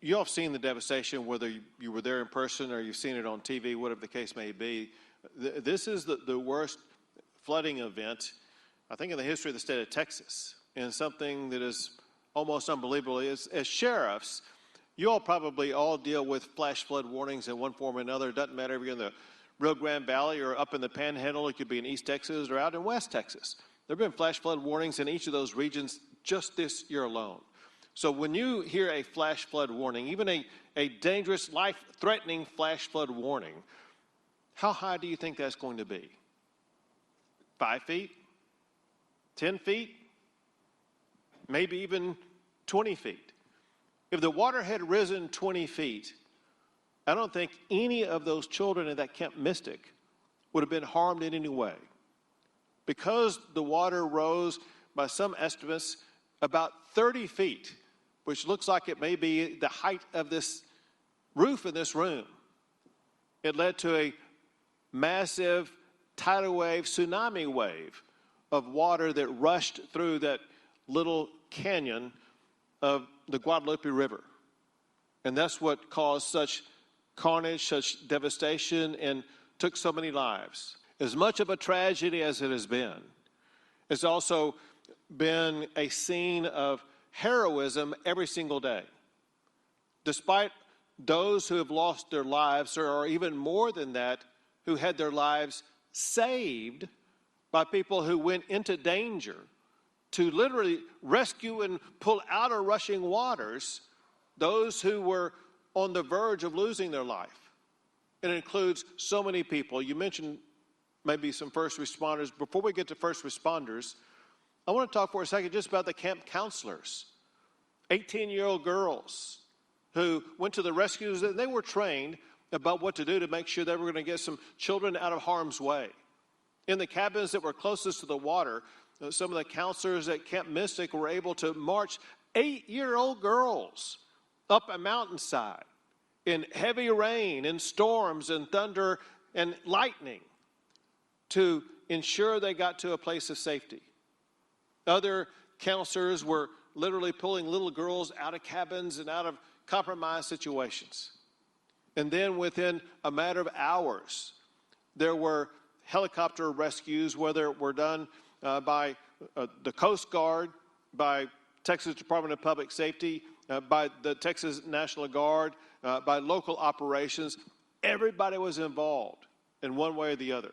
you all have seen the devastation, whether you were there in person or you've seen it on TV, whatever the case may be. This is the worst flooding event, I think, in the history of the state of Texas, and something that is almost unbelievable. As sheriffs, you all probably all deal with flash flood warnings in one form or another. It doesn't matter if you're in the Rio Grande Valley or up in the Panhandle. It could be in East Texas or out in West Texas. There have been flash flood warnings in each of those regions just this year alone. So when you hear a flash flood warning, even a dangerous, life-threatening flash flood warning, how high do you think that's going to be? 5 feet? 10 feet? Maybe even 20 feet. If the water had risen 20 feet, I don't think any of those children in that Camp Mystic would have been harmed in any way. Because the water rose, by some estimates, about 30 feet, which looks like it may be the height of this roof in this room, it led to a massive tidal wave, tsunami wave of water that rushed through that little canyon of the Guadalupe River. And that's what caused such carnage, such devastation, and took so many lives. As much of a tragedy as it has been, it's also been a scene of heroism every single day. Despite those who have lost their lives, or even more than that, who had their lives saved by people who went into danger to literally rescue and pull out of rushing waters those who were on the verge of losing their life. It includes so many people. You mentioned maybe some first responders. Before we get to first responders, I want to talk for a second just about the camp counselors. 18-year-old girls who went to the rescues, and they were trained about what to do to make sure they were going to get some children out of harm's way. In the cabins that were closest to the water, some of the counselors at Camp Mystic were able to march 8-year-old girls up a mountainside in heavy rain and storms and thunder and lightning to ensure they got to a place of safety. Other counselors were literally pulling little girls out of cabins and out of compromised situations. And then within a matter of hours, there were helicopter rescues, whether it were done by the Coast Guard, by Texas Department of Public Safety, by the Texas National Guard, by local operations. Everybody was involved in one way or the other.